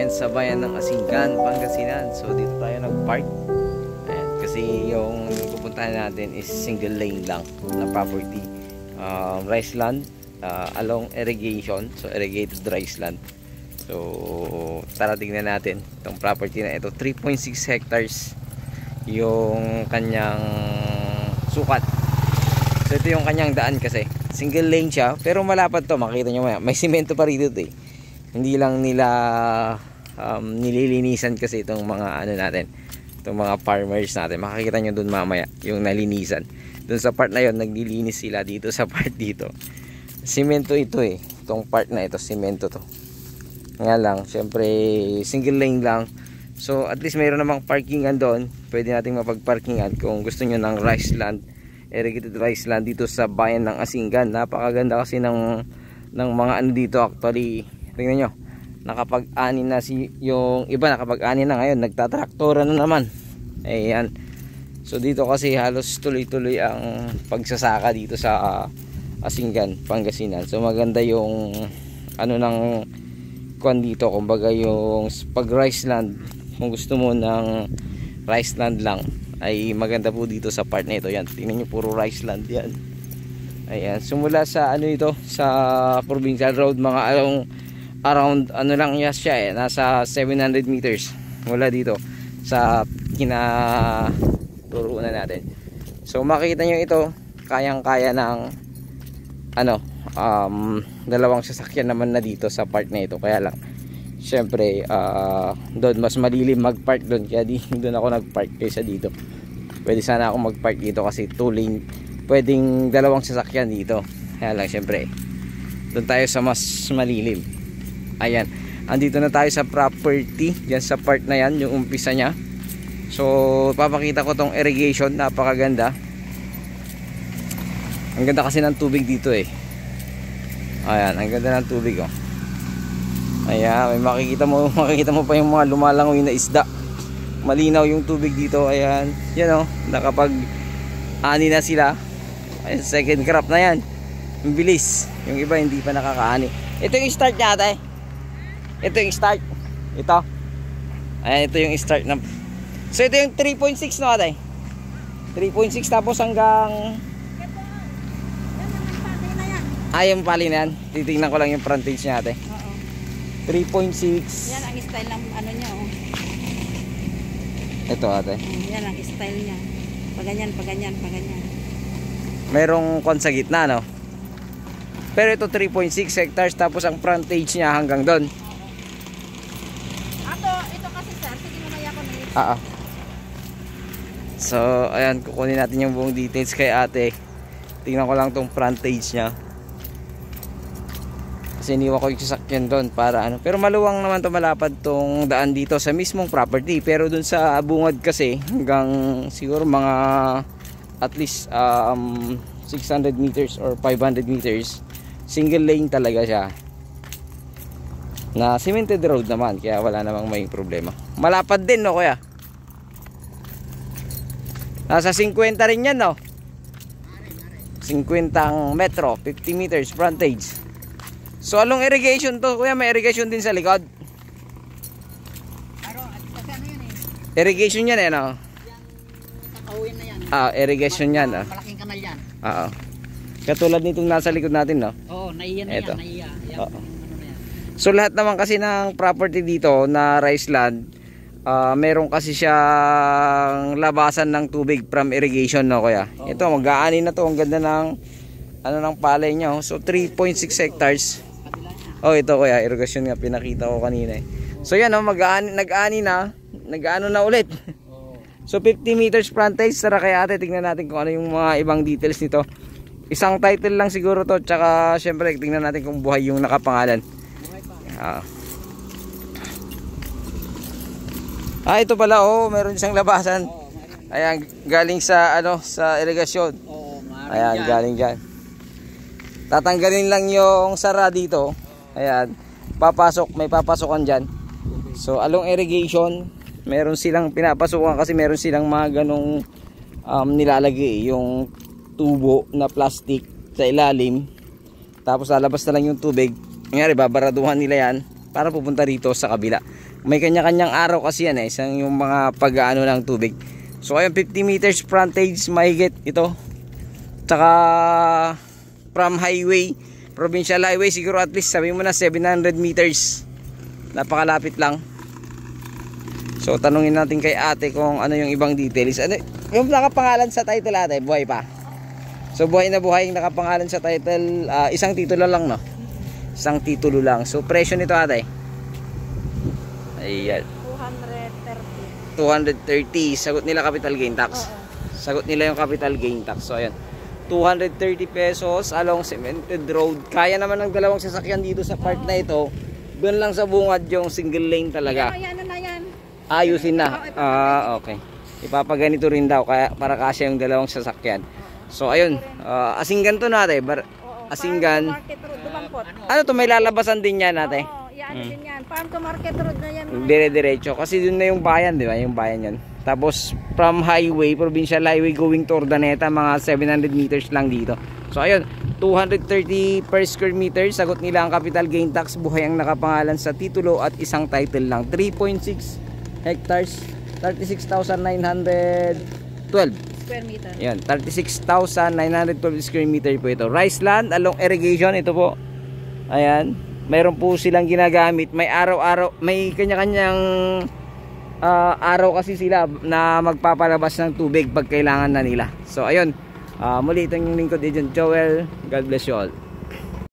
ngayon sa bayan ng Asingan, Pangasinan. So dito tayo nag-park. Ayan, kasi yung pupuntahan natin is single lane lang na property. Rice land along irrigation. So irrigated rice land. So tara tingnan natin itong property na ito. 3.6 hectares yung kanyang sukat. So ito yung kanyang daan kasi. Single lane siya, pero malapad to. Makita nyo maya. May simento pa rito eh. Hindi lang nila nililinisan kasi itong mga ano natin, itong mga farmers natin. Makikita nyo dun mamaya yung nalinisan. Dun sa part na yon naglilinis sila. Dito sa part dito simento ito eh. Itong part na ito simento to. Nga lang, syempre single lane lang. So at least mayroon namang parkingan doon. Pwede nating mapagparkingan kung gusto nyo ng rice land, irrigated rice land dito sa bayan ng Asingan. Napakaganda kasi ng mga ano dito actually. Tingnan nyo, nakapag-ani na yung iba, nakapag-ani na ngayon, nagtatraktora na naman. Ayan. So dito kasi halos tuloy-tuloy ang pagsasaka dito sa Asingan, Pangasinan. So maganda yung ano ng kuan dito, kumbaga yung pag rice land. Kung gusto mo ng rice land lang, ay maganda po dito sa part na ito. Yan, tingnan nyo, puro rice land yan. Ayan, sumula sa ano ito, sa provincial road, mga around ano lang siya eh, nasa 700 meters mula dito sa kinaturunan natin. So makita nyo ito, kayang-kaya ng ano, dalawang sasakyan naman na dito sa part na ito. Kaya lang syempre doon mas malilim mag-park doon, kaya doon ako nag-park kaysa dito. Pwede sana ako mag-park dito kasi 2 lane, pwedeng dalawang sasakyan dito. Kaya lang syempre doon tayo sa mas malilim. Ayan, andito na tayo sa property, yan sa part na yan, yung umpisa nya. So papakita ko tong irrigation, napakaganda. Ang ganda kasi ng tubig dito eh. Ayan, ang ganda ng tubig oh. Ayan, may makikita mo pa yung mga lumalangoy na isda. Malinaw yung tubig dito. Ayan, yan oh, nakapag-ani na sila. Ayan, second crop na yan. Ang bilis. Yung iba hindi pa nakakaani. Ito yung start niya ate. Ito yung start. Ito. Ayan, ito yung start na. So ito yung 3.6 no ate. 3.6 tapos hanggang yung pali na yan. Titignan ko lang yung frontage niya ate. 3.6. Yan ang style ng ano niya oh. Ito ate. Yan ang style niya. Paganyan, paganyan, paganyan. Merong kon sa gitna no. Pero ito 3.6 hectares tapos ang frontage niya hanggang doon. Ito kasi sir, sige mamaya ko na. So ayan, kukunin natin yung buong details kay ate. Tingnan ko lang tong frontage niya. Kasi iniwan ko yung sasakyan doon para ano. Pero maluwang naman to, malapad tong daan dito sa mismong property. Pero doon sa bungad kasi hanggang siguro mga at least 600 meters or 500 meters. Single lane talaga siya. Na cemented road naman, kaya wala namang may problema. Malapad din no kuya. Nasa 50 rin yan no. 50 metro, 50 meters frontage. So along irrigation to kuya, may irrigation din sa likod. Pero kasi ano yan eh. Irrigation yan eh no. Yung kakawin na yan. Irrigation yan ah. Malaking kanal yan. Oo. Katulad nitong nasa likod natin no. Oo, naiyan na yan, naiya. Yan, ano na yan. So lahat naman kasi ng property dito na rice land, meron kasi siyang labasan ng tubig from irrigation no kuya. Ito mag-aani na to, ang ganda ng ano ng palay niya oh. So 3.6 hectares. Oh ito kuya, irrigation nga pinakita ko kanina eh. So yan oh, nag-aani na, nag-ano na ulit. So 50 meters frontage. Tara kaya ate, tingnan natin kung ano yung mga ibang details nito. Isang title lang siguro to, tsaka syempre tingnan natin kung buhay yung nakapangalan. Ito pala oh, meron siyang labasan. Ayan, galing sa ano, sa irrigation. Ayan, galing diyan. Tatanggalin lang yung sara dito. Ayan, papasok, may papasokan diyan. So along irrigation, meron silang pinapasukan kasi meron silang mga ganong nilalagay yung tubo na plastic sa ilalim. Tapos lalabas na lang yung tubig. Nangyari, babaraduhan nila yan para pupunta rito sa kabila. May kanya-kanyang araw kasi yan isang yung mga pag-aano ng tubig. So ayun, 50 meters frontage mahigit ito. Tsaka from highway, provincial highway, siguro at least sabi mo na 700 meters. Napakalapit lang. So tanungin natin kay ate kung ano yung ibang details. Ano yung nakapangalan sa title ate? Buhay pa? So buhay na buhay yung nakapangalan sa title. Isang titulo lang, no? Isang titulo lang. So presyo nito ate? Ayan, 230. Sagot nila capital gain tax. Sagot nila yung capital gain tax. So ayan, 230 pesos along cemented road. Kaya naman ng dalawang sasakyan dito sa part na ito. Doon lang sa bungad yung single lane talaga. Ayusin na. Okay. Ipapaganito rin daw kaya para kasya yung dalawang sasakyan. So ayun, Asinggan to natin. Asinggan. Ano to, may lalabasan din yan natin. Din yan. Farm to market road na yan. Dire-diretso kasi doon na yung bayan, di ba? Yung bayan yan. Tapos from highway, provincial highway going to Urdaneta, mga 700 meters lang dito. So ayun, 230 per square meter. Sagot nila ang capital gain tax. Buhay ang nakapangalan sa titulo at isang title lang. 3.6 hectares, 36,912 Square meter. Yan, 36,912 square meter po ito. Rice land along irrigation, ito po. Ayan, mayroon po silang ginagamit. May araw-araw, may kanya-kanyang araw kasi sila na magpapalabas ng tubig pag kailangan na nila. So ayun, muli itong yung lingkod, Agent Joel. God bless you all.